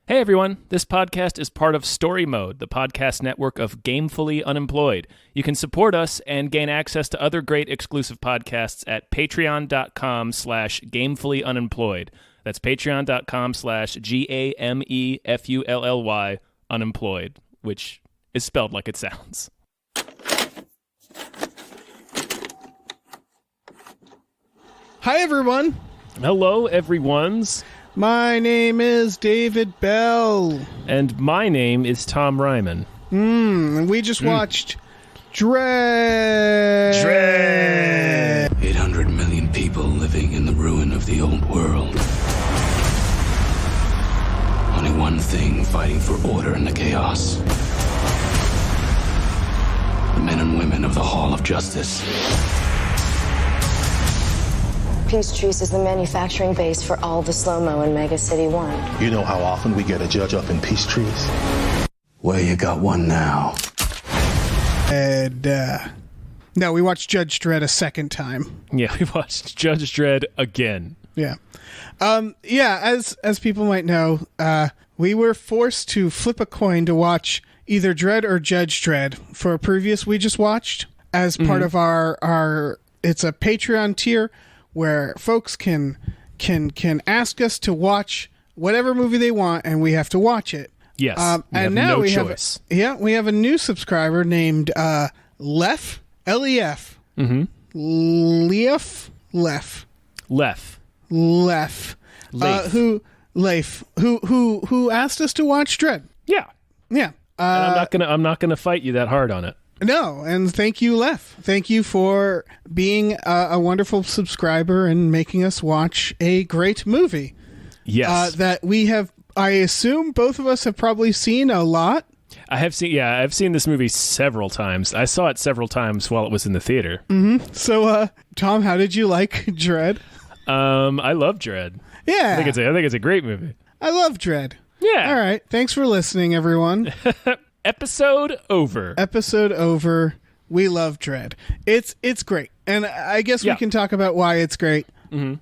Hey everyone, this podcast is part of Story Mode, the podcast network of Gamefully Unemployed. You can support us and gain access to other great exclusive podcasts at patreon.com/gamefullyunemployed. That's patreon.com/GAMEFULLY unemployed, which is spelled like it sounds. Hi everyone. Hello everyone's. My name is David Bell. And my name is Tom Ryman. And we just watched Dredd. 800 million people living in the ruin of the old world. Only one thing fighting for order in the chaos. The men and women of the Hall of Justice. Peachtrees is the manufacturing base for all the slow-mo in Mega City 1. You know how often we get a judge up in Peachtrees? Well, you got one now. And, no, we watched Judge Dredd a second time. Yeah, we watched Judge Dredd again. Yeah. As people might know, we were forced to flip a coin to watch either Dredd or Judge Dredd for a previous we just watched as part of our it's a Patreon tier where folks can ask us to watch whatever movie they want, and we have to watch it. Yes, and now we choice. We have a new subscriber named Lef, L-E-F. Mm-hmm. Lef. Who asked us to watch Dredd. Yeah. Yeah. And I'm not gonna fight you that hard on it. No, and thank you, Lef. Thank you for being a wonderful subscriber and making us watch a great movie. Yes. That we have, I assume both of us have probably seen a lot. I've seen this movie several times. I saw it several times while it was in the theater. Mm-hmm. So, Tom, how did you like Dredd? I love Dredd. Yeah. I think it's a great movie. I love Dredd. Yeah. All right. Thanks for listening, everyone. Episode over. We love Dredd. It's great. And I guess we can talk about why it's great. Mm-hmm.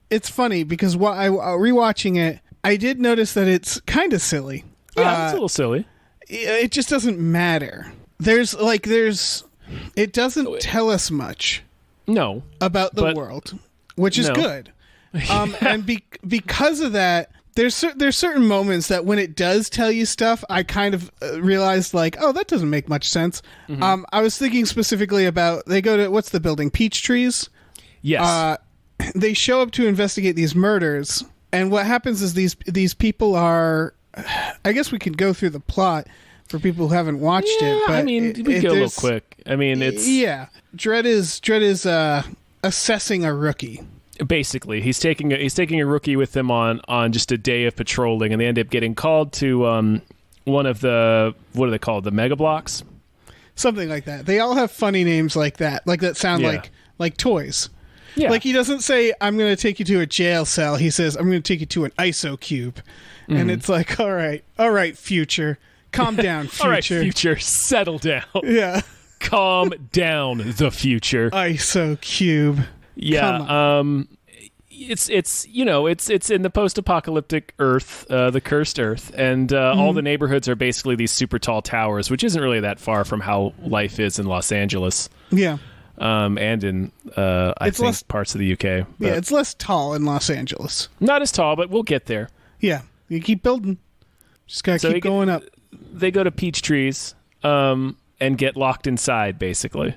It's funny because rewatching it, I did notice that it's kind of silly. Yeah, it's a little silly. It just doesn't matter. It doesn't tell us much. No. About the world, which is good. And because of that, there's certain moments that when it does tell you stuff, I kind of realized like, oh, that doesn't make much sense. Mm-hmm. I was thinking specifically about, they go to, what's the building? Peachtrees? Yes. They show up to investigate these murders. And what happens is these people are, I guess we could go through the plot for people who haven't watched it. But I mean, we go a little quick. I mean, it's... Yeah. Dredd is assessing a rookie. Basically, he's taking a rookie with him on just a day of patrolling, and they end up getting called to one of the, what are they called, the mega blocks, something like that. They all have funny names like that sound like toys. Yeah, like he doesn't say I'm going to take you to a jail cell. He says I'm going to take you to an ISO cube, and it's like all right, future, calm down, future, all right, future, settle down, yeah, calm down, the future, ISO cube. Yeah, it's in the post-apocalyptic Earth, the cursed Earth, and all the neighborhoods are basically these super tall towers, which isn't really that far from how life is in Los Angeles. Yeah, and in I think parts of the UK. Yeah, it's less tall in Los Angeles. Not as tall, but we'll get there. Yeah, you keep building. Just gotta keep going up. They go to Peachtrees, and get locked inside, basically.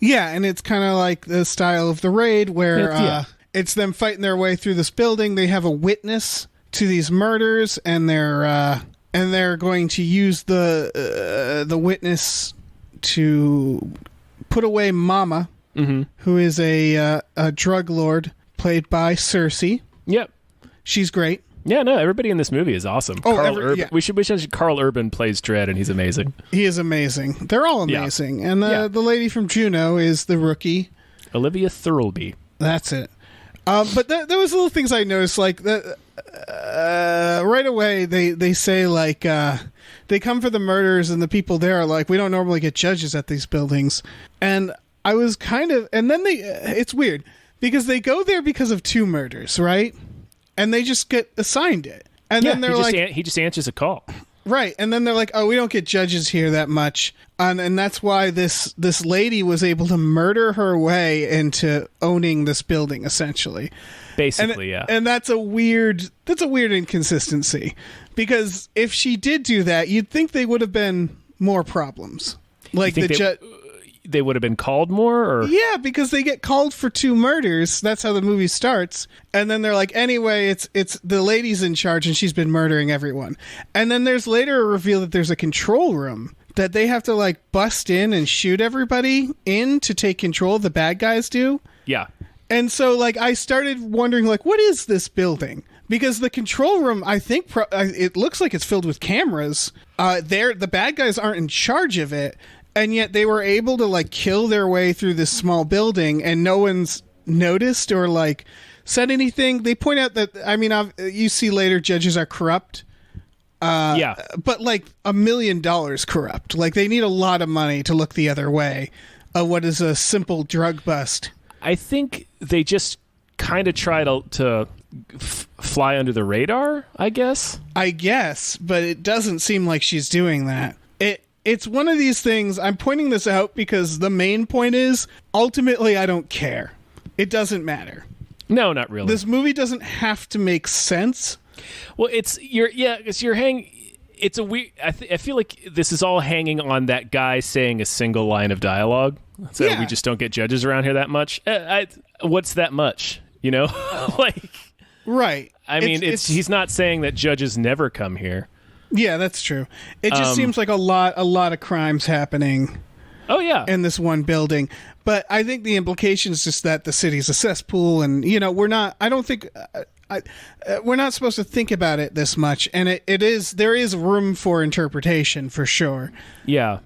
Yeah, and it's kind of like the style of The Raid, where it's them fighting their way through this building. They have a witness to these murders, and they're going to use the witness to put away Mama, who is a drug lord played by Cersei. Yep, she's great. Yeah, no, everybody in this movie is awesome. Oh, Carl Urban. Yeah. We should Carl Urban plays Dredd, and he's amazing. He is amazing. They're all amazing. Yeah. And the lady from Juno is the rookie. Olivia Thirlby. That's it. But there was little things I noticed, like right away they say like they come for the murders, and the people there are like, we don't normally get judges at these buildings. And I was kind of, and then it's weird because they go there because of 2 murders, right? And they just get assigned it. And then they're he just answers a call. Right, and then they're like, "Oh, we don't get judges here that much," and that's why this lady was able to murder her way into owning this building, essentially. Basically, yeah. And that's a weird inconsistency, because if she did do that, you'd think they would have been more problems. Like they would have been called more, or yeah, because they get called for 2 murders. That's how the movie starts, and then they're like, anyway, it's the lady's in charge, and she's been murdering everyone. And then there's later a reveal that there's a control room that they have to like bust in and shoot everybody in to take control. The bad guys do. Yeah. And so like I started wondering like, what is this building? Because the control room, I think it looks like it's filled with cameras. The bad guys aren't in charge of it. And yet they were able to like kill their way through this small building, and no one's noticed or like said anything. They point out that, I mean, you see later judges are corrupt. Yeah. But like $1 million corrupt. Like they need a lot of money to look the other way of what is a simple drug bust. I think they just kind of try to fly under the radar, I guess. But it doesn't seem like she's doing that. It's one of these things. I'm pointing this out because the main point is, ultimately, I don't care. It doesn't matter. No, not really. This movie doesn't have to make sense. Well, it's a weird. I feel like this is all hanging on that guy saying a single line of dialogue. So we just don't get judges around here that much. What's that much? You know, like, right. I mean, he's not saying that judges never come here. Yeah, that's true. It just seems like a lot of crimes happening. Oh yeah, in this one building. But I think the implication is just that the city's a cesspool, and you know, we're not. I don't think we're not supposed to think about it this much. And it is. There is room for interpretation for sure. Yeah,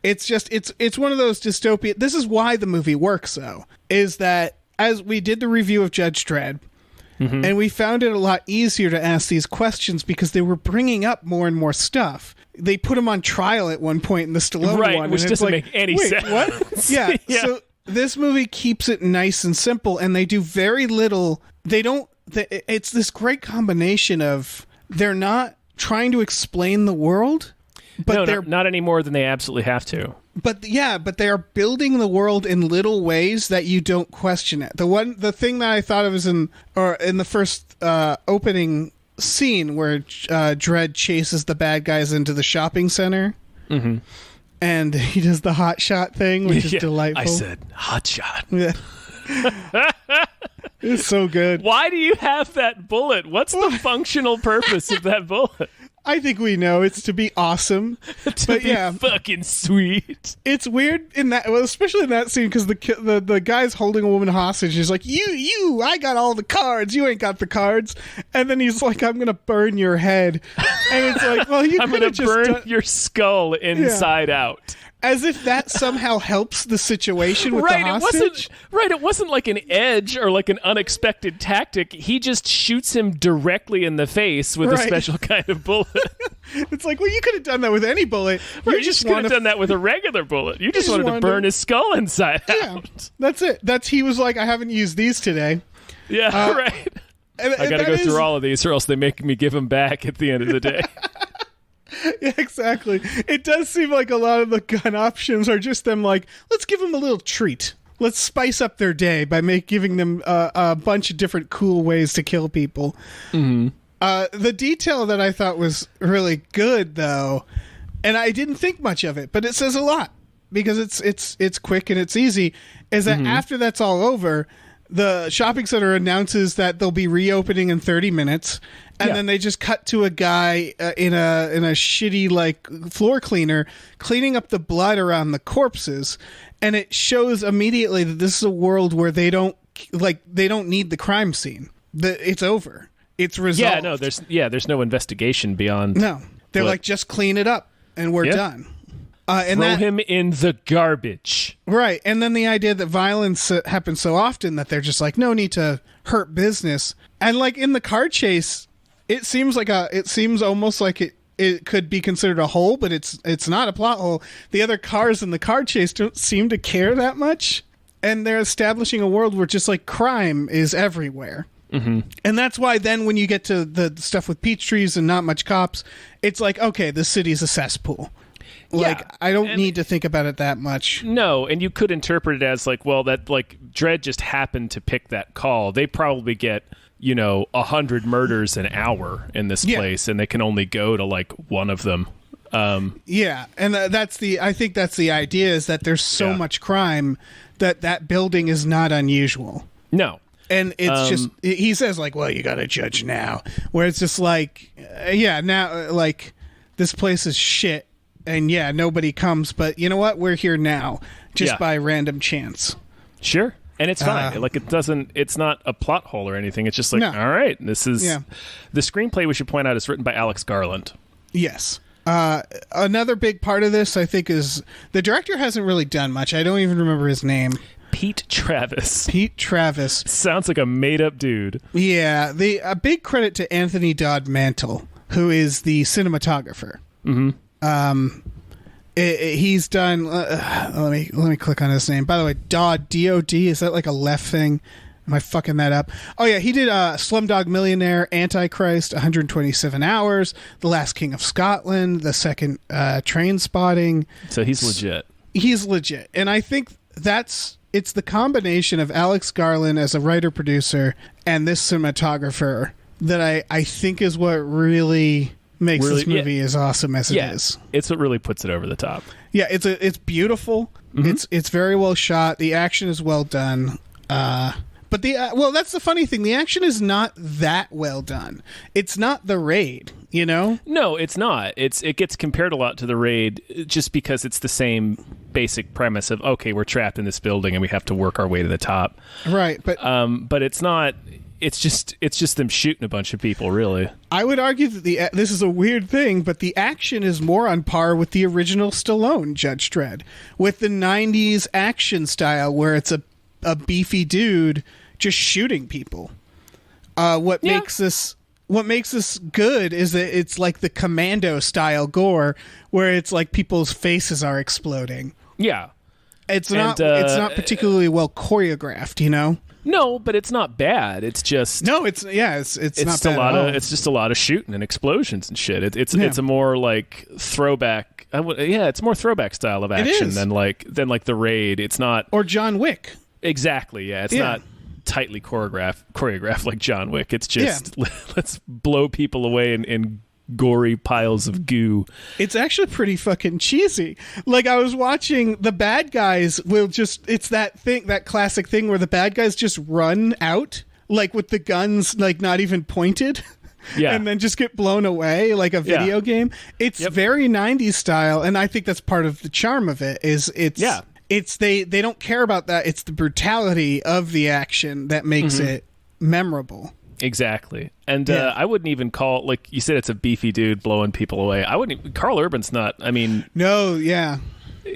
it's just it's one of those dystopia. This is why the movie works, though, is that as we did the review of Judge Dredd. Mm-hmm. And we found it a lot easier to ask these questions because they were bringing up more and more stuff. They put him on trial at one point in the Stallone one. Which doesn't make any sense. What? Yeah. So this movie keeps it nice and simple, and they do very little. It's this great combination of they're not trying to explain the world, but they're not any more than they absolutely have to. But they are building the world in little ways that you don't question it. The thing that I thought of is in the first opening scene where Dredd chases the bad guys into the shopping center, mm-hmm. and he does the hot shot thing, which is delightful. I said hot shot. Yeah. It's so good. Why do you have that bullet? What's the functional purpose of that bullet? I think we know it's to be awesome, to be fucking sweet. It's weird in that, well, especially in that scene, because the guy's holding a woman hostage. He's like, "You, I got all the cards. You ain't got the cards." And then he's like, "I'm gonna burn your head," and it's like, "Well, I'm gonna burn your skull inside out." As if that somehow helps the situation with the hostage. It wasn't like an edge or like an unexpected tactic. He just shoots him directly in the face with a special kind of bullet. It's like, well, you could have done that with any bullet. You just could have done that with a regular bullet. You just wanted to burn his skull inside out. That's it. He was like, I haven't used these today. Yeah, right. I got to go through all of these or else they make me give them back at the end of the day. Yeah, exactly. It does seem like a lot of the gun options are just them like, let's give them a little treat. Let's spice up their day by giving them a bunch of different cool ways to kill people. Mm-hmm. The detail that I thought was really good, though, and I didn't think much of it, but it says a lot because it's quick and it's easy, is that after that's all over, the shopping center announces that they'll be reopening in 30 minutes. And then they just cut to a guy in a shitty like floor cleaner cleaning up the blood around the corpses, and it shows immediately that this is a world where they don't need the crime scene. It's over. It's resolved. Yeah, no, there's no investigation beyond. No, they're like, just clean it up and we're done. And throw him in the garbage. Right, and then the idea that violence happens so often that they're just like, no need to hurt business, and like in the car chase. It seems almost like it could be considered a hole, but it's not a plot hole. The other cars in the car chase don't seem to care that much, and they're establishing a world where just like crime is everywhere. Mm-hmm. And that's why then when you get to the stuff with peach trees and not much cops, it's like, okay, the city's a cesspool. Like, yeah, I don't need to think about it that much. No, and you could interpret it as like, well, that like Dredd just happened to pick that call. They probably get, 100 murders an hour in this place, and they can only go to like one of them. Yeah, and I think that's the idea, is that there's so much crime that building is not unusual. No. And it's just, he says like, well, you got to judge now. Where it's just like, now, like, this place is shit. And nobody comes, but you know what? We're here now, just by random chance. Sure. And it's fine. Like, it's not a plot hole or anything. It's just like, all right, this is... Yeah. The screenplay, we should point out, is written by Alex Garland. Yes. Another big part of this, I think, is the director hasn't really done much. I don't even remember his name. Pete Travis. Pete Travis. Sounds like a made-up dude. Yeah. A big credit to Anthony Dodd Mantle, who is the cinematographer. Mm-hmm. He's done. Let me click on his name. By the way, Dodd, D-O-D. Is that like a left thing? Am I fucking that up? Oh yeah, he did Slumdog Millionaire, Antichrist, 127 Hours, The Last King of Scotland, the second Train Spotting. So he's legit. He's legit, and I think it's the combination of Alex Garland as a writer producer and this cinematographer that I think is what really makes this movie as awesome as it is. It's what really puts it over the top. Yeah, it's beautiful. Mm-hmm. It's very well shot. The action is well done. But that's the funny thing. The action is not that well done. It's not The Raid, No, it's not. It gets compared a lot to The Raid just because it's the same basic premise of, okay, we're trapped in this building and we have to work our way to the top. Right, but it's not. It's just them shooting a bunch of people, really. I would argue that this is a weird thing, but the action is more on par with the original Stallone Judge Dredd, with the 90s action style where it's a beefy dude just shooting people. What makes this good is that it's like the Commando style gore where it's like people's faces are exploding. Yeah. It's not particularly well choreographed, No, but it's not bad. It's just it's not bad. It's just a lot of shooting and explosions and shit. It's a more like throwback. It's more throwback style of action than like The Raid. It's not, or John Wick. Exactly. Yeah, it's not tightly choreographed like John Wick. It's just let's blow people away in gory piles of goo. It's actually pretty fucking cheesy. Like, I was watching, the bad guys it's that classic thing where the bad guys just run out, like with the guns like not even pointed. Yeah. And then just get blown away like a video game. It's very 90s style, and I think that's part of the charm of it. They don't care about that. It's the brutality of the action that makes it memorable. Exactly. And I wouldn't even call, like you said, it's a beefy dude blowing people away. Carl Urban's not, No, yeah.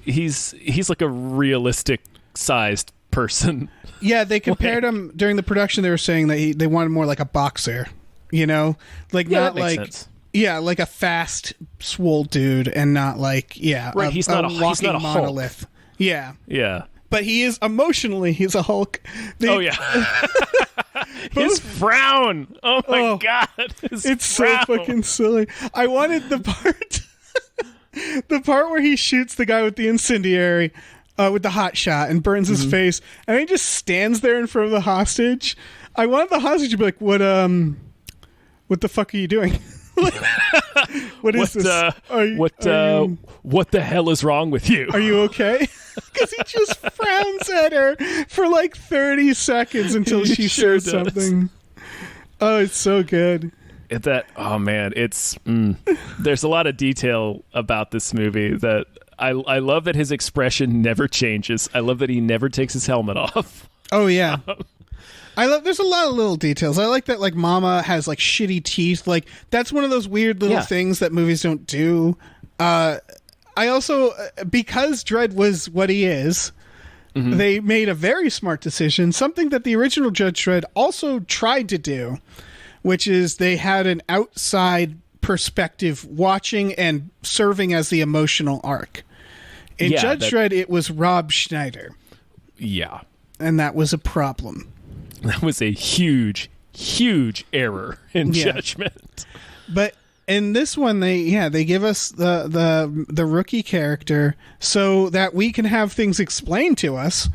He's like a realistic sized person. Yeah, they compared him during the production. They were saying that they wanted more like a boxer, Like not like... Sense. Yeah, like a fast, swole dude, and not like, right, he's not a monolith. Hulk. Yeah. Yeah. But he is emotionally, he's a Hulk. His frown. Oh my God. It's frown. So fucking silly. I wanted the part where he shoots the guy with the incendiary with the hot shot and burns his face, and he just stands there in front of the hostage. I wanted the hostage to be like, what the fuck are you doing? What is this? What the hell is wrong with you? Are you okay? Because he just frowns at her for like 30 seconds until she says something. Oh, it's so good. There's a lot of detail about this movie that I love that his expression never changes. I love that he never takes his helmet off. Oh yeah. There's a lot of little details. I like that, like, Mama has like shitty teeth. Like, that's one of those weird little things that movies don't do. I also, because Dredd was what he is, they made a very smart decision, something that the original Judge Dredd also tried to do, which is they had an outside perspective watching and serving as the emotional arc. In Judge Dredd, it was Rob Schneider. Yeah. And that was a problem. That was a huge, huge error in judgment. But in this one, they give us the rookie character so that we can have things explained to us,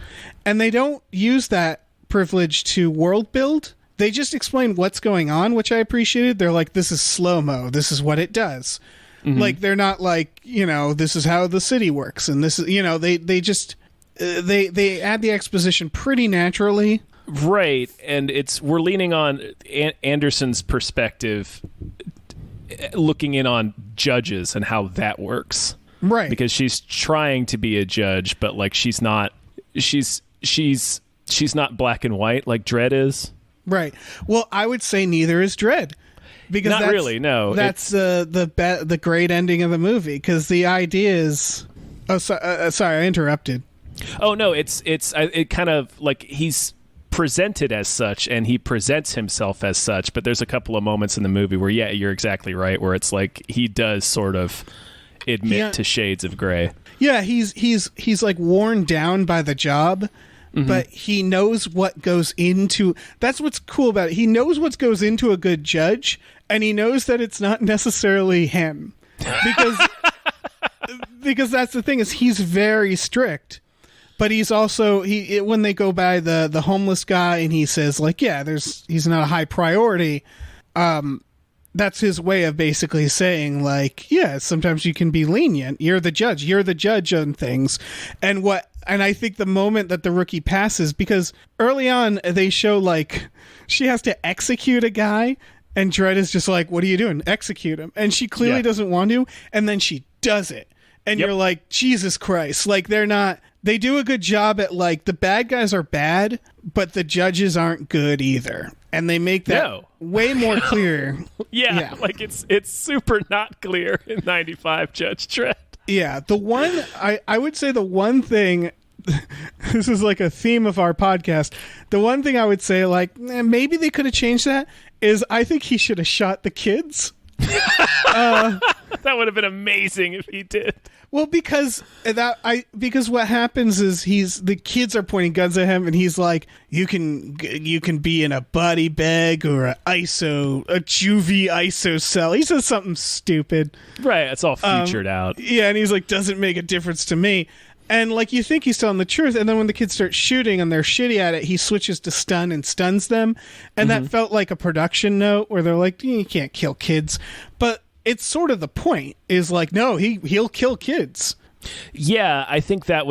and they don't use that privilege to world build. They just explain what's going on, which I appreciated. They're like, this is slow-mo. This is what it does. Like, they're not like, this is how the city works. And this is, they just, they add the exposition pretty naturally. Right. And we're leaning on Anderson's perspective, looking in on judges and how that works. Right. Because she's trying to be a judge, but like, she's not black and white like Dredd is. Right. Well, I would say neither is Dredd. Because not really, no. That's the great ending of the movie. Because the idea is, sorry, I interrupted. Oh no, it kind of like he's presented as such, and he presents himself as such. But there's a couple of moments in the movie where, yeah, you're exactly right, where it's like he does sort of admit to shades of gray. Yeah, he's like worn down by the job. But he knows what goes into... That's what's cool about it. He knows what goes into a good judge, and he knows that it's not necessarily him. Because that's the thing, is he's very strict. But he's also... when they go by the homeless guy, and he says, like, yeah, he's not a high priority, that's his way of basically saying, like, yeah, sometimes you can be lenient. You're the judge. You're the judge on things. And I think the moment that the rookie passes, because early on they show, like, she has to execute a guy, and Dredd is just like, what are you doing? Execute him. And she clearly doesn't want to, and then she does it. And you're like, Jesus Christ. Like, they do a good job at, like, the bad guys are bad, but the judges aren't good either. And they make that way more clear. Yeah, like it's super not clear in 95 Judge Dredd. Yeah, I would say the one thing, this is like a theme of our podcast, the one thing I would say, like, maybe they could have changed that, is I think he should have shot the kids. That would have been amazing if he did. Well, because what happens is the kids are pointing guns at him, and he's like, you can be in a body bag or a juvie ISO cell. He says something stupid. Right, it's all featured out. Yeah, and he's like, doesn't make a difference to me. And like, you think he's telling the truth, and then when the kids start shooting and they're shitty at it, he switches to stun and stuns them. And that felt like a production note where they're like, you can't kill kids. But it's sort of the point, is like, no, he'll kill kids. Yeah, I think that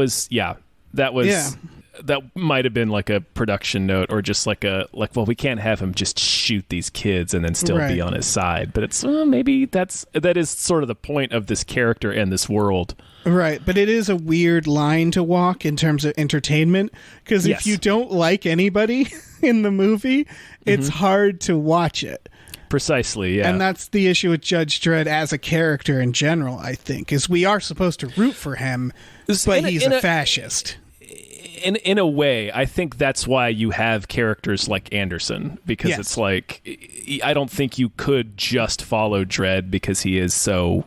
might have been like a production note, or just like well, we can't have him just shoot these kids and then still be on his side. But it's maybe that is sort of the point of this character and this world. Right, but it is a weird line to walk in terms of entertainment, because if you don't like anybody in the movie, it's hard to watch it. Precisely, yeah. And that's the issue with Judge Dredd as a character in general, I think, is we are supposed to root for him, but he's a fascist. In a way, I think that's why you have characters like Anderson, because it's like, I don't think you could just follow Dredd because he is so...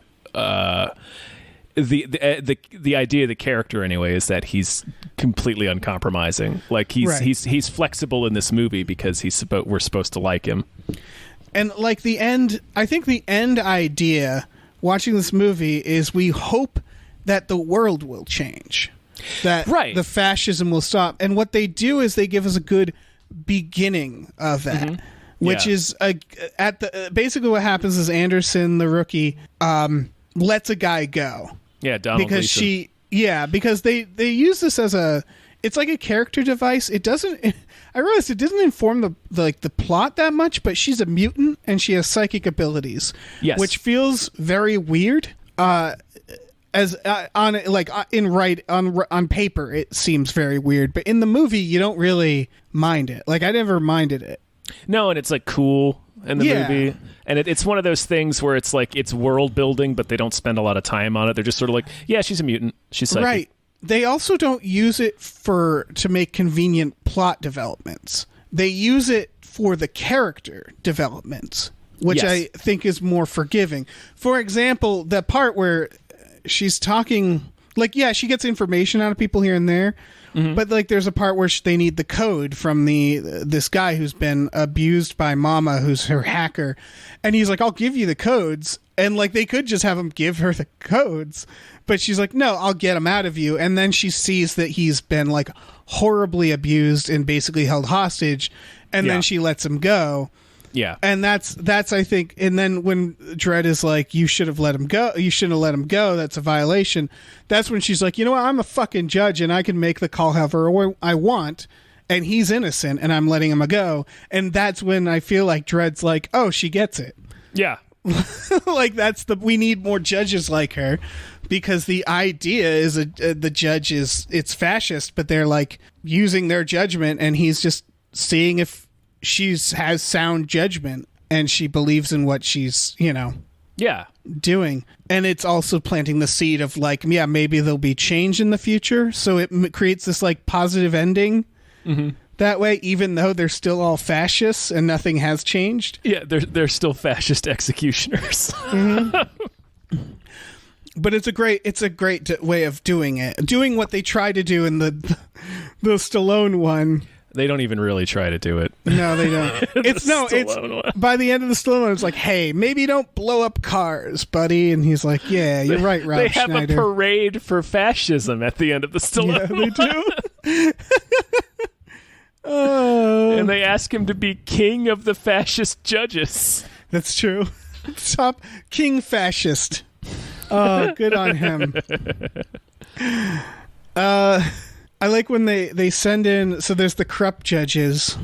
The idea of the character anyway is that he's completely uncompromising. Like he's flexible in this movie because we're supposed to like him. And like I think the end idea watching this movie is we hope that the world will change, that the fascism will stop. And what they do is they give us a good beginning of that, which is basically what happens is Anderson, the rookie, lets a guy go. Yeah, Donald Gleason. Because they use this as it's like a character device. It doesn't. I realized it doesn't inform the plot that much, but she's a mutant and she has psychic abilities. Yes, which feels very weird. On paper, it seems very weird, but in the movie, you don't really mind it. Like, I never minded it. No, and it's like cool in the movie, and it's one of those things where it's like it's world building, but they don't spend a lot of time on it. They're just sort of like, yeah, she's a mutant, she's psychic. Right. They also don't use it to make convenient plot developments. They use it for the character developments, which I think is more forgiving. For example, the part where she's talking, like, she gets information out of people here and there. But like, there's a part where they need the code from this guy who's been abused by Mama, who's her hacker, and he's like, "I'll give you the codes," and like they could just have him give her the codes, but she's like, "No, I'll get him out of you." And then she sees that he's been like horribly abused and basically held hostage, and then she lets him go. Yeah. And that's I think, and then when Dredd is like, "You should have let him go. You shouldn't have let him go. That's a violation." That's when she's like, "You know what? I'm a fucking judge and I can make the call however I want, and he's innocent and I'm letting him go." And that's when I feel like Dredd's like, "Oh, she gets it." Yeah. Like we need more judges like her, because the idea is the judge it's fascist, but they're like using their judgment, and he's just seeing if has sound judgment and she believes in what she's doing. And it's also planting the seed of like, maybe there'll be change in the future, so it creates this like positive ending that way, even though they're still all fascists and nothing has changed. They're still fascist executioners. But it's a great way of doing it, doing what they try to do in the Stallone one. They don't even really try to do it. No, they don't. It's by the end of the Stallone one, it's like, "Hey, maybe don't blow up cars, buddy." And he's like, "Yeah, you're right, Rob They have Schneider." a parade for fascism at the end of the Stallone Yeah, they do. And they ask him to be king of the fascist judges. That's true. Top king fascist. Oh, good on him. I like when they send in, so there's the corrupt judges.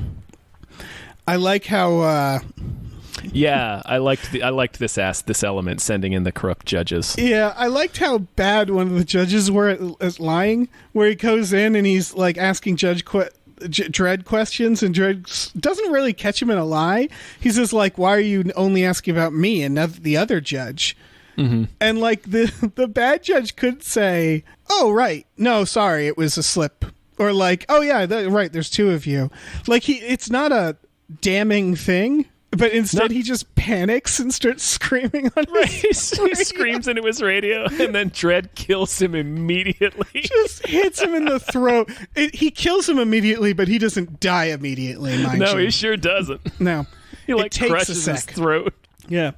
I like how I liked this element, sending in the corrupt judges. Yeah, I liked how bad one of the judges were at lying, where he goes in and he's like asking Dredd questions, and Dredd doesn't really catch him in a lie. He's just like, "Why are you only asking about me and not the other judge?" And like the bad judge could say, "Oh, right, no, sorry, it was a slip," or like, "Oh yeah, right, there's two of you." Like it's not a damning thing, but instead he just panics and starts screaming on he screams into his radio, and then Dredd kills him immediately. Just hits him in the throat. He kills him immediately, but he doesn't die immediately, mind you. No, he sure doesn't. No. He like crushes his throat. Yeah.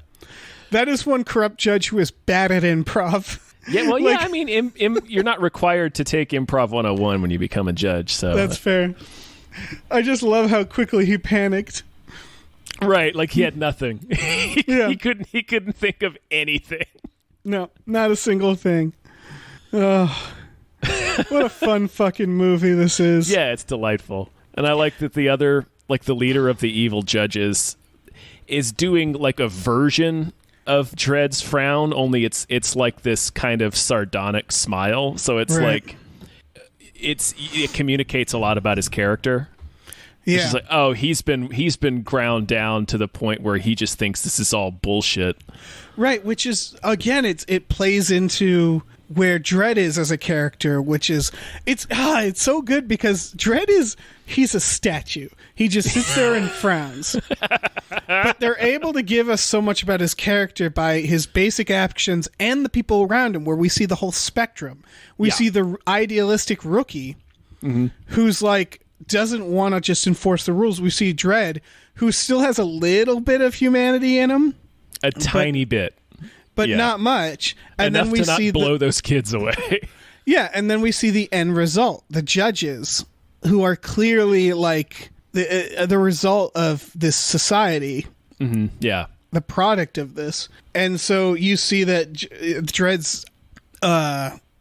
That is one corrupt judge who is bad at improv. Yeah, well, I mean, you're not required to take Improv 101 when you become a judge, so... That's fair. I just love how quickly he panicked. Right, like he had nothing. He couldn't think of anything. No, not a single thing. Oh, what a fun fucking movie this is. Yeah, it's delightful. And I like that the leader of the evil judges is doing like a version of Dredd's frown, only it's like this kind of sardonic smile. So it's like it communicates a lot about his character. Yeah, it's like, oh, he's been ground down to the point where he just thinks this is all bullshit. Right, which is again, it plays into where Dredd is as a character, which is it's so good because Dredd he's a statue. He just sits there and frowns. But they're able to give us so much about his character by his basic actions and the people around him, where we see the whole spectrum. We see the idealistic rookie who's like doesn't want to just enforce the rules. We see Dredd, who still has a little bit of humanity in him. A tiny bit. But not much. And enough then we to not blow those kids away. Yeah, and then we see the end result. The judges, who are clearly like the result of this society. Mm-hmm. Yeah. The product of this. And so you see that Dredd's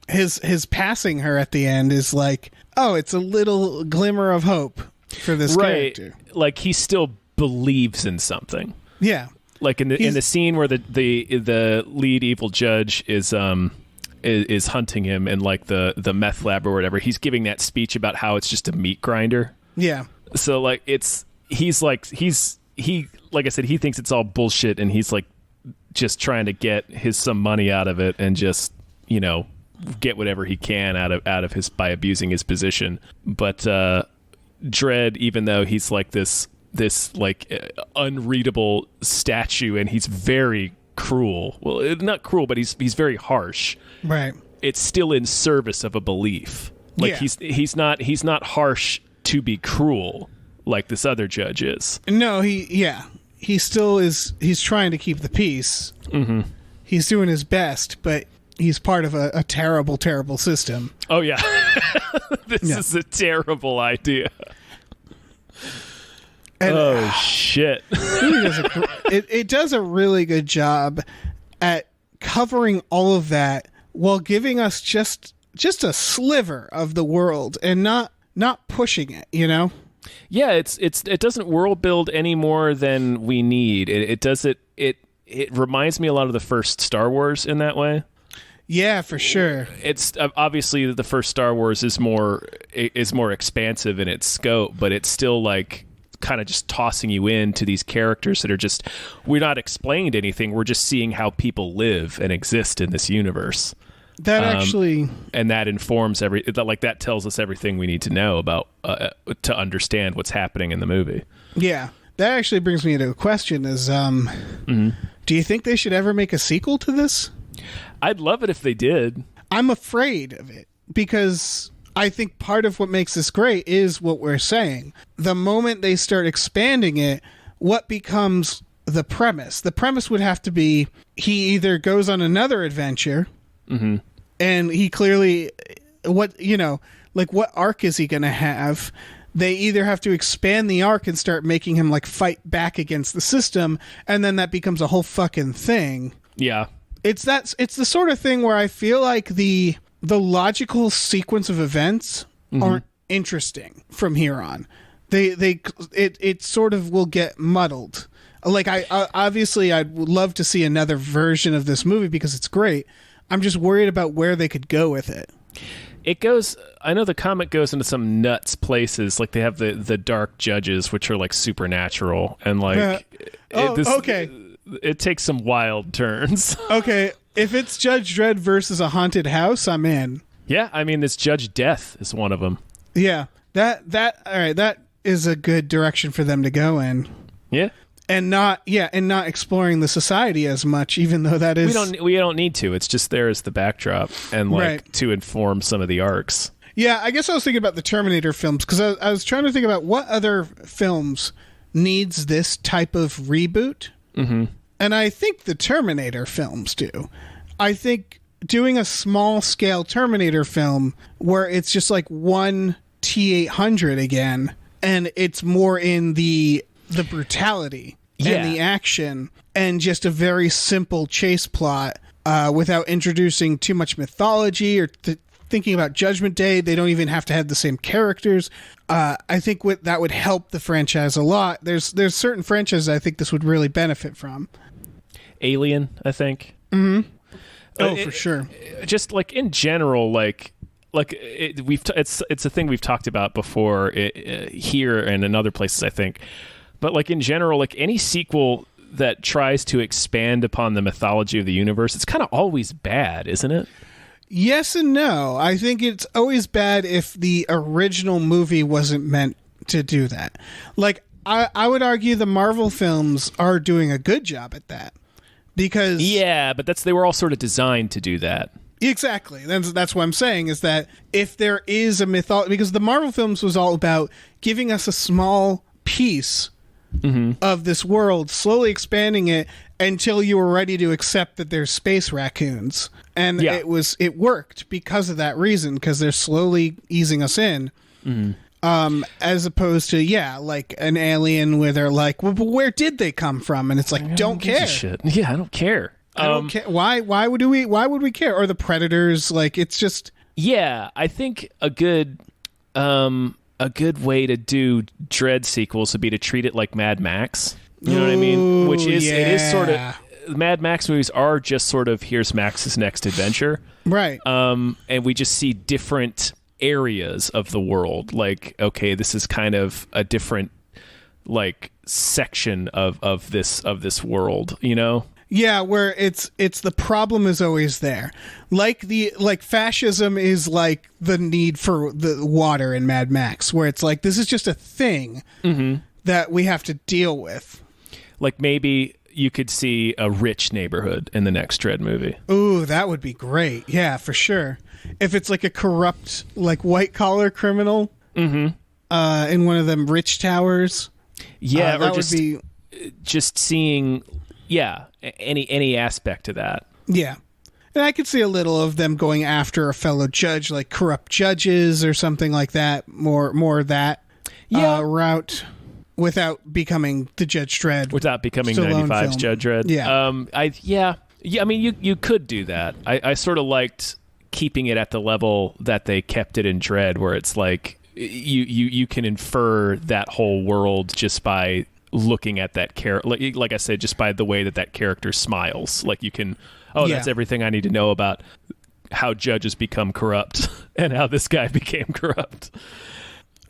his passing her at the end is like, oh, it's a little glimmer of hope for this character. Like he still believes in something. Yeah. Like in the scene where the lead evil judge is hunting him in like the meth lab or whatever, he's giving that speech about how it's just a meat grinder. Yeah. So like he like I said, he thinks it's all bullshit, and he's like just trying to get some money out of it and just, get whatever he can out of his by abusing his position. But Dredd, even though he's like this like unreadable statue, and he's very cruel. Well, not cruel, but he's very harsh. Right. It's still in service of a belief. Like Yeah. he's not harsh to be cruel like this other judge is. No, he still is. He's trying to keep the peace. Mm-hmm. He's doing his best, but he's part of a terrible, terrible system. Oh yeah, this is a terrible idea. And, shit! It does a really good job at covering all of that while giving us just a sliver of the world and not pushing it. You know. Yeah, it doesn't world build any more than we need. It reminds me a lot of the first Star Wars in that way. Yeah, for sure. It's obviously the first Star Wars is more expansive in its scope, but it's still like kind of just tossing you into these characters that are just, we're not explained anything. We're just seeing how people live and exist in this universe. That actually, and that informs that tells us everything we need to know about to understand what's happening in the movie. Yeah, that actually brings me to a question: is do you think they should ever make a sequel to this? I'd love it if they did. I'm afraid of it because I think part of what makes this great is what we're saying. The moment they start expanding it, what becomes the premise? The premise would have to be he either goes on another adventure. Mm-hmm. And he clearly, what arc is he going to have? They either have to expand the arc and start making him like fight back against the system, and then that becomes a whole fucking thing. Yeah. It's the sort of thing where I feel like the logical sequence of events aren't interesting from here on. It sort of will get muddled. Like I obviously I'd love to see another version of this movie because it's great. I'm just worried about where they could go with it. I know the comic goes into some nuts places. Like they have the dark judges, which are like supernatural. And like, okay. It takes some wild turns. Okay. If it's Judge Dredd versus a haunted house, I'm in. Yeah. I mean, this Judge Death is one of them. Yeah. All right. That is a good direction for them to go in. Yeah. And not exploring the society as much, even though that is... We don't need to. It's just there as the backdrop and to inform some of the arcs. Yeah, I guess I was thinking about the Terminator films, because I was trying to think about what other films needs this type of reboot. Mm-hmm. And I think the Terminator films do. I think doing a small-scale Terminator film where it's just like one T-800 again, and it's more in the brutality... and the action, and just a very simple chase plot without introducing too much mythology or thinking about Judgment Day. They don't even have to have the same characters. I think that would help the franchise a lot. There's certain franchises I think this would really benefit from. Alien, I think. Mm-hmm. For sure. Just like in general, it's a thing we've talked about before here and in other places, I think. But like in general, like any sequel that tries to expand upon the mythology of the universe, it's kind of always bad, isn't it? Yes and no. I think it's always bad if the original movie wasn't meant to do that. Like, I would argue the Marvel films are doing a good job at that. Because... yeah, but they were all sort of designed to do that. Exactly. That's what I'm saying, is that if there is a mythology... because the Marvel films was all about giving us a small piece... mm-hmm. of this world, slowly expanding it until you were ready to accept that there's space raccoons. And it worked because of that reason, because they're slowly easing us in. Mm-hmm. As opposed to, like an Alien where they're like, well, but where did they come from? And it's like, don't care. Shit. Yeah, I don't care. I don't care. Why would we care? Or the Predators, like, it's just... yeah, I think a good way to do Dredd sequels would be to treat it like Mad Max. You know what I mean? Which is, it is sort of... Mad Max movies are just sort of, here's Max's next adventure. Right. And we just see different areas of the world. Like, okay, this is kind of a different, like, section of this world, you know? Yeah, where it's the problem is always there. Like fascism is like the need for the water in Mad Max, where it's like, this is just a thing that we have to deal with. Like maybe you could see a rich neighborhood in the next Dredd movie. Ooh, that would be great. Yeah, for sure. If it's like a corrupt, like white collar criminal, in one of them rich towers. Yeah, that or just would be just seeing, any aspect to that. Yeah. And I could see a little of them going after a fellow judge, like corrupt judges or something like that. More that route without becoming the Judge Dredd. Without becoming Stallone 95's film. Judge Dredd. Yeah. I mean, you could do that. I sort of liked keeping it at the level that they kept it in Dredd, where it's like you can infer that whole world just by looking at that character. Like I said, just by the way that character smiles. Like you can, that's everything I need to know about how judges become corrupt and how this guy became corrupt.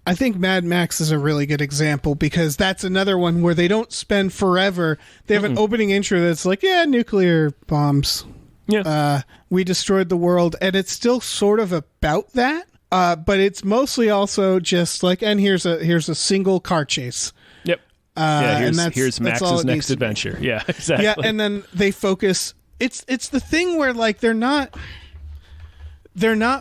I think Mad Max is a really good example because that's another one where they don't spend forever. They have an opening intro that's like, nuclear bombs. Yeah. We destroyed the world, and it's still sort of about that. But it's mostly also just like, and here's a single car chase. Yep. Here's Max's next adventure. Yeah, exactly. Yeah, and then they focus. It's the thing where like they're not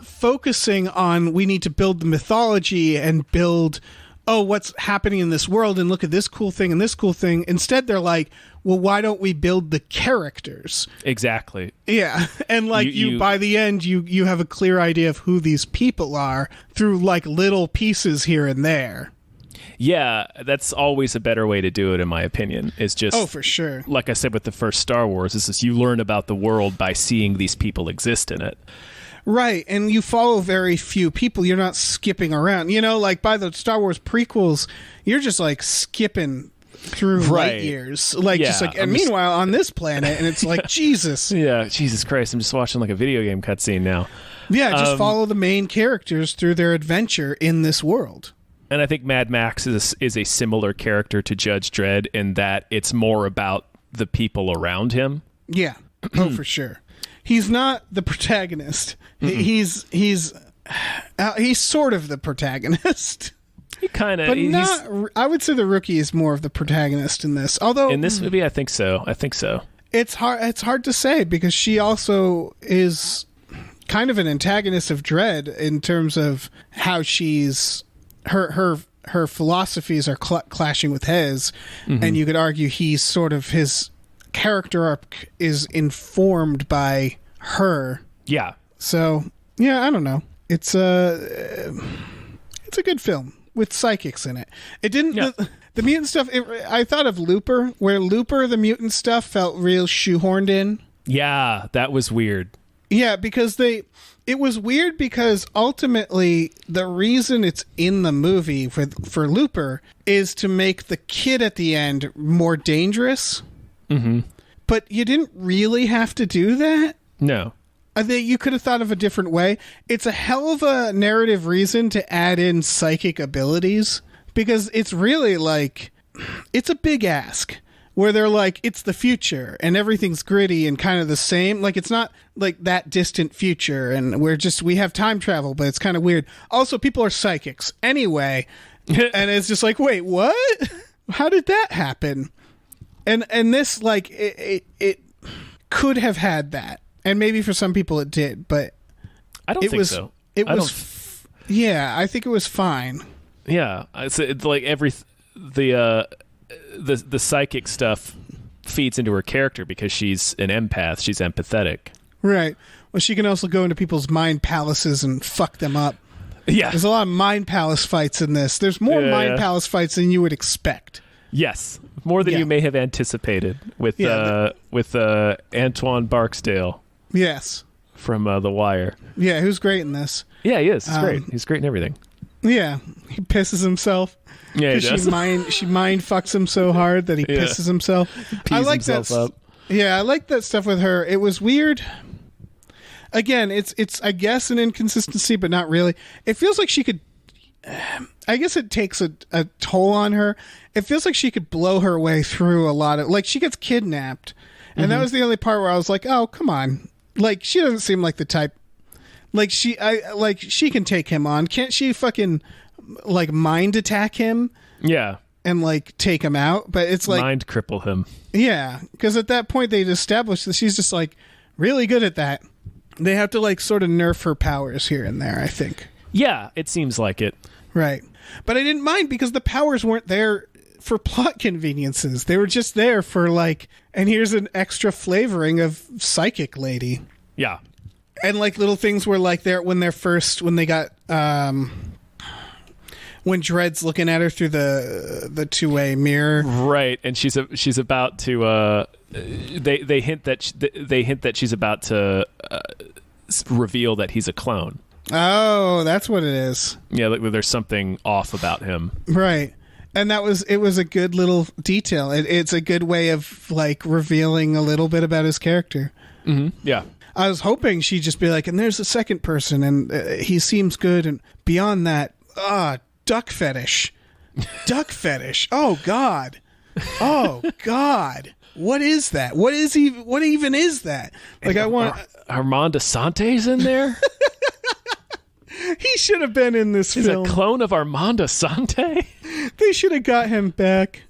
focusing on we need to build the mythology and build what's happening in this world and look at this cool thing and this cool thing. Instead, they're like, well, why don't we build the characters? Exactly. Yeah, and like you by the end, you have a clear idea of who these people are through like little pieces here and there. Yeah, that's always a better way to do it, in my opinion. Is just for sure. Like I said with the first Star Wars, is you learn about the world by seeing these people exist in it. Right, and you follow very few people. You're not skipping around. Like by the Star Wars prequels, you're just like skipping through light years. Like just like, and meanwhile on this planet, and it's like Jesus. Yeah, Jesus Christ! I'm just watching like a video game cutscene now. Yeah, just follow the main characters through their adventure in this world. And I think Mad Max is a similar character to Judge Dredd in that it's more about the people around him. Yeah, for sure. He's not the protagonist. He's sort of the protagonist. He kind of, but not. I would say the Rookie is more of the protagonist in this. Although in this movie, I think so. It's hard. It's hard to say because she also is kind of an antagonist of Dredd in terms of how she's her philosophies are clashing with his, and you could argue he's sort of his character arc is informed by her. Yeah. So I don't know. It's a good film with psychics in it. It didn't the mutant stuff. I thought of Looper, where Looper the mutant stuff felt real shoehorned in. Yeah, that was weird. Yeah, because it was weird because ultimately the reason it's in the movie for Looper is to make the kid at the end more dangerous. Mm-hmm. But you didn't really have to do that. No. I think you could have thought of a different way. It's a hell of a narrative reason to add in psychic abilities because it's really like, it's a big ask. Where they're like, it's the future and everything's gritty and kind of the same. Like, it's not like that distant future and we have time travel, but it's kind of weird. Also, people are psychics anyway. And it's just like, wait, what? How did that happen? And this, like, it could have had that. And maybe for some people it did, but I don't think so. Yeah, I think it was fine. Yeah. It's like the psychic stuff feeds into her character because she's an empath. She's empathetic. Right. Well, she can also go into people's mind palaces and fuck them up. Yeah. There's a lot of mind palace fights in this. There's more mind palace fights than you would expect. Yes. More than you may have anticipated with Antoine Barksdale. Yes. From The Wire. Yeah, who's great in this. Yeah, he is. He's great. He's great in everything. Yeah. He pisses himself. Yeah, he does. She mind fucks him so hard that he pisses himself. I like that. Up. Yeah, I like that stuff with her. It was weird. Again, it's I guess an inconsistency, but not really. It feels like she could. I guess it takes a toll on her. It feels like she could blow her way through a lot of. Like she gets kidnapped, and that was the only part where I was like, "Oh, come on!" Like she doesn't seem like the type. Like she can take him on. Can't she fucking like mind attack him? Yeah. and like take him out, but it's like mind cripple him. Yeah, because at that point they'd established that she's just like really good at that. They have to like sort of nerf her powers here and there, I think. Yeah, it seems like it. Right. But I didn't mind because the powers weren't there for plot conveniences. They were just there for like, and here's an extra flavoring of psychic lady. Yeah. And like little things were like there when they got when Dredd's looking at her through the two-way mirror. Right, and she's about to they hint that she's about to reveal that he's a clone. Oh, that's what it is. Yeah, like there's something off about him. Right. And it was a good little detail. It's a good way of like revealing a little bit about his character. Mm-hmm. Yeah. I was hoping she'd just be like, and there's a second person, and he seems good, and beyond that, duck fetish. Duck fetish. Oh, God. Oh, God. What is that? What even is that? Like, I want... Armand Asante's in there? He should have been in this film. He's a clone of Armand Asante? They should have got him back.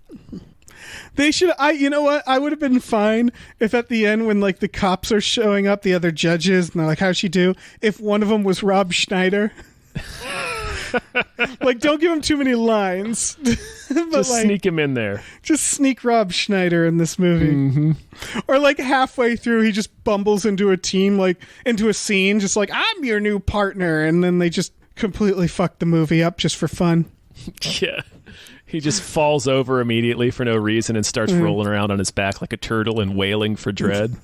They should. You know what? I would have been fine if at the end, when like the cops are showing up, the other judges, and they're like, "How'd she do?" If one of them was Rob Schneider, like, don't give him too many lines. But just like, sneak him in there. Just sneak Rob Schneider in this movie, or like halfway through, he just bumbles into a scene, just like, "I'm your new partner," and then they just completely fuck the movie up just for fun. Yeah. He just falls over immediately for no reason and starts rolling around on his back like a turtle and wailing for Dredd.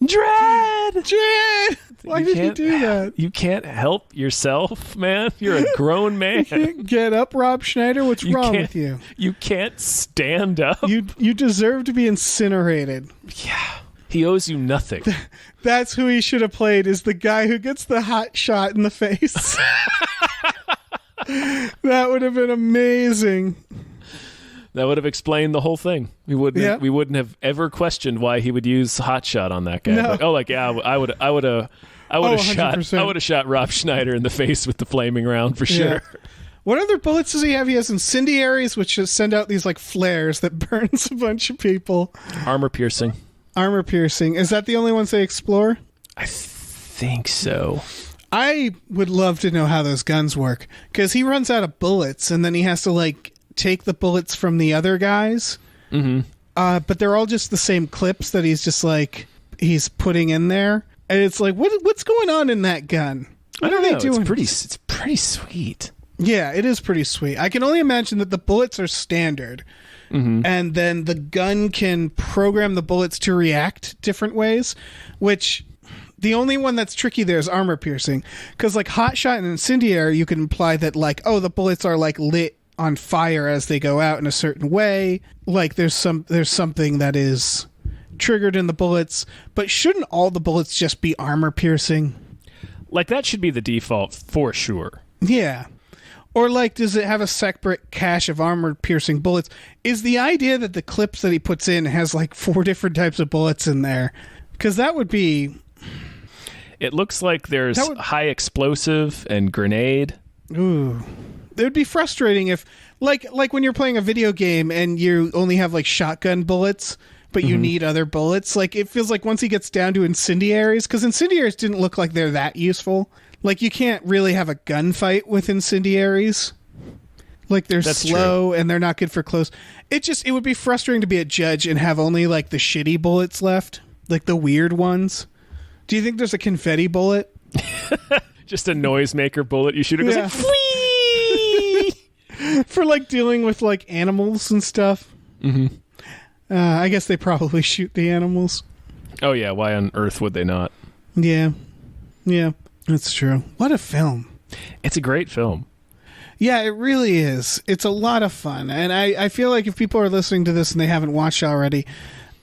Dredd! Dredd! Why did he do that? You can't help yourself, man. You're a grown man. You can't get up, Rob Schneider. What's wrong with you? You can't stand up. You deserve to be incinerated. Yeah. He owes you nothing. That's who he should have played, is the guy who gets the hot shot in the face. That would have been amazing. That would have explained the whole thing. We wouldn't have ever questioned why he would use hotshot on that guy. No. Like, I would have shot Rob Schneider in the face with the flaming round for sure. Yeah. What other bullets does he have? He has incendiaries, which just send out these like flares that burns a bunch of people. Armor piercing. Is that the only ones they explore? I think so. I would love to know how those guns work, because he runs out of bullets and then he has to like take the bullets from the other guys. Mm-hmm. But they're all just the same clips that he's putting in there, and it's like, what's going on in that gun? I don't know. It's pretty sweet. Yeah, it is pretty sweet. I can only imagine that the bullets are standard, and then the gun can program the bullets to react different ways, which. The only one that's tricky there is armor piercing, because like hot shot and incendiary, you can imply that like, oh, the bullets are like lit on fire as they go out in a certain way. Like there's something that is triggered in the bullets, but shouldn't all the bullets just be armor piercing? Like that should be the default for sure. Yeah. Or like, does it have a separate cache of armor piercing bullets? Is the idea that the clips that he puts in has like 4 different types of bullets in there? Because that would be... It looks like there's high explosive and grenade. Ooh. It would be frustrating if, like when you're playing a video game and you only have like shotgun bullets, but you need other bullets. Like it feels like once he gets down to incendiaries, because incendiaries didn't look like they're that useful. Like you can't really have a gunfight with incendiaries. Like they're slow and they're not good for close. It would be frustrating to be a judge and have only like the shitty bullets left, like the weird ones. Do you think there's a confetti bullet? Just a noisemaker bullet you shoot. It goes like, Whee! For like dealing with like animals and stuff. Mm-hmm. I guess they probably shoot the animals. Oh yeah, why on earth would they not? Yeah, that's true. What a film! It's a great film. Yeah, it really is. It's a lot of fun, and I feel like if people are listening to this and they haven't watched already,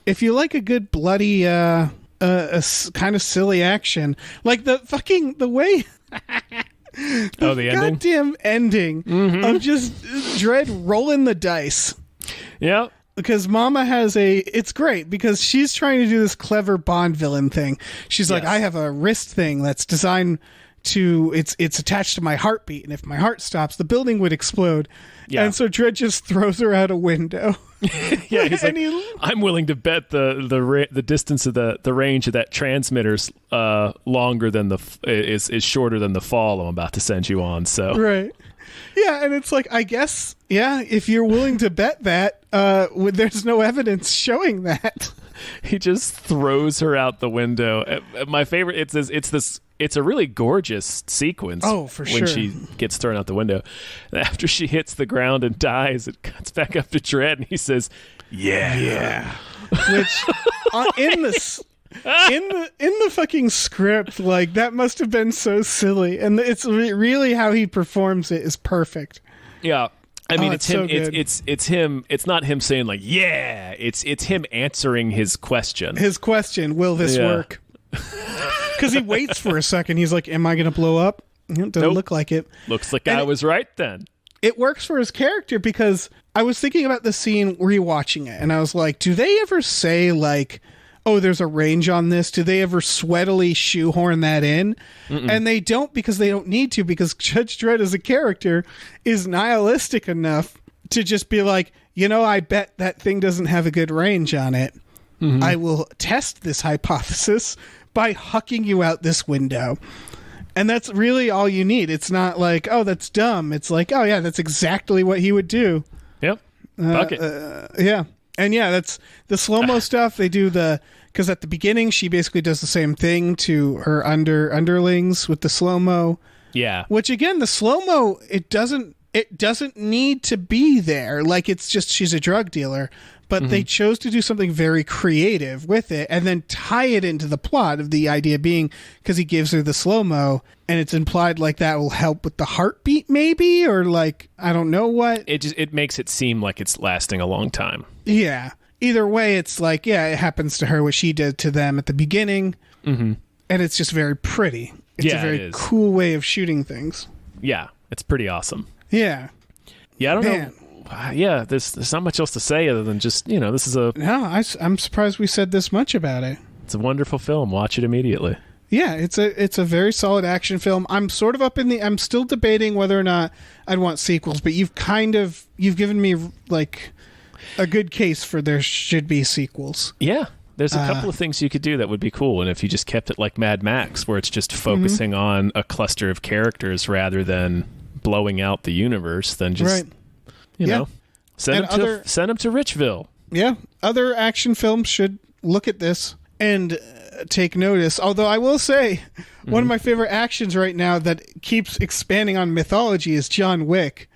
if you like a good bloody. A kind of silly action, like the way the ending? goddamn ending of just Dredd rolling the dice. Yeah, because Mama has it's great because she's trying to do this clever Bond villain thing. She's like, I have a wrist thing that's designed it's attached to my heartbeat, and if my heart stops, the building would explode. Yeah. And so Dredd just throws her out a window. Yeah, he's like, I'm willing to bet the distance of the range of that transmitter's longer than is shorter than the fall I'm about to send you on. So right. Yeah, and it's like, I guess, yeah, if you're willing to bet that, there's no evidence showing that. He just throws her out the window. My favorite, it's a really gorgeous sequence. Oh, for when sure. she gets thrown out the window. After she hits the ground and dies, it cuts back up to Dredd, and he says, "Yeah." Which in the fucking script, like, that must have been so silly, and it's really how he performs it is perfect. Yeah. I mean, it's him. so good. It's him. It's not him saying like, "Yeah." It's him answering his question. His question: will this work? Because he waits for a second. He's like, "Am I going to blow up?" It doesn't look like it. Looks like I was right then. It works for his character, because I was thinking about the scene rewatching it, and I was like, do they ever say, like, oh, there's a range on this? Do they ever sweatily shoehorn that in? And they don't, because they don't need to, because Judge Dredd as a character is nihilistic enough to just be like, I bet that thing doesn't have a good range on it. I will test this hypothesis by hucking you out this window. And that's really all you need. It's not like, oh, that's dumb. It's like, oh, yeah, that's exactly what he would do. Yep. Fuck it. Yeah. And yeah, that's the slow-mo stuff. They do because at the beginning, she basically does the same thing to her underlings with the slow-mo. Yeah. Which, again, the slow-mo, it doesn't need to be there. Like, it's just, she's a drug dealer. But they chose to do something very creative with it and then tie it into the plot, of the idea being because he gives her the slow-mo, and it's implied like that will help with the heartbeat maybe, or like, I don't know what. It makes it seem like it's lasting a long time. Yeah. Either way, it's like, yeah, it happens to her what she did to them at the beginning. And it's just very pretty. It's a very cool way of shooting things. Yeah. It's pretty awesome. Yeah. Yeah, I don't know. Yeah, there's not much else to say other than just, this is I'm surprised we said this much about it. It's a wonderful film. Watch it immediately. Yeah, it's a very solid action film. I'm sort of I'm still debating whether or not I'd want sequels, but you've given me like a good case for there should be sequels. Yeah. There's a couple of things you could do that would be cool, and if you just kept it like Mad Max, where it's just focusing on a cluster of characters rather than blowing out the universe, then just send them to Richville. Yeah, other action films should look at this and take notice. Although I will say, one of my favorite actions right now that keeps expanding on mythology is John Wick,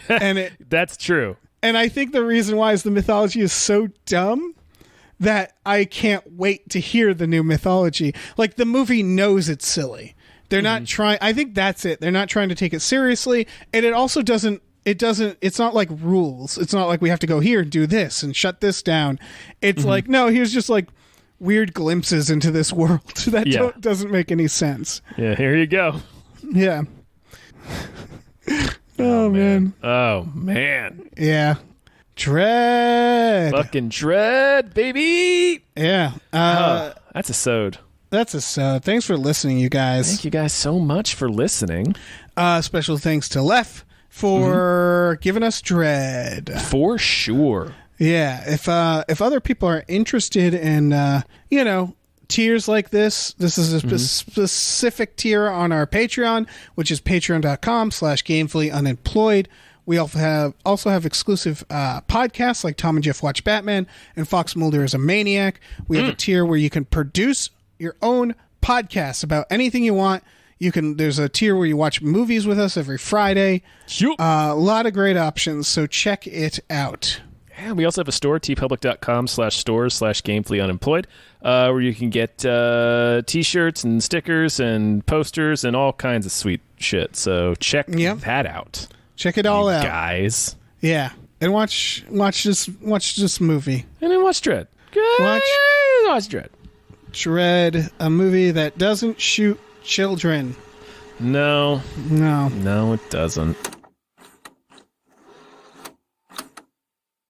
and that's true. And I think the reason why is the mythology is so dumb that I can't wait to hear the new mythology. Like, the movie knows it's silly. They're not trying. I think that's it. They're not trying to take it seriously, and it also doesn't. It's not like rules. It's not like we have to go here and do this and shut this down. It's like, no, here's just like weird glimpses into this world that doesn't make any sense. Yeah, here you go. Yeah. Oh, man. Oh, man. Yeah. Dredd. Fucking Dredd, baby. Yeah. That's a sode. That's a sode. Thanks for listening, you guys. Thank you guys so much for listening. Special thanks to Lef for giving us Dredd. For sure. Yeah. If other people are interested in, tiers like this is a specific tier on our Patreon, which is patreon.com/gamefullyunemployed. We also have exclusive podcasts like Tom and Jeff Watch Batman and Fox Mulder is a Maniac. We have a tier where you can produce your own podcasts about anything you want. There's a tier where you watch movies with us every Friday. A lot of great options, so check it out. Yeah, we also have a store, tpublic.com/stores/gamefullyunemployed, where you can get t-shirts and stickers and posters and all kinds of sweet shit. So check that out. Check it all out, guys. Yeah, and watch this movie, and then watch Dredd. Watch Dredd. Dredd, a movie that doesn't shoot children. No, it it doesn't.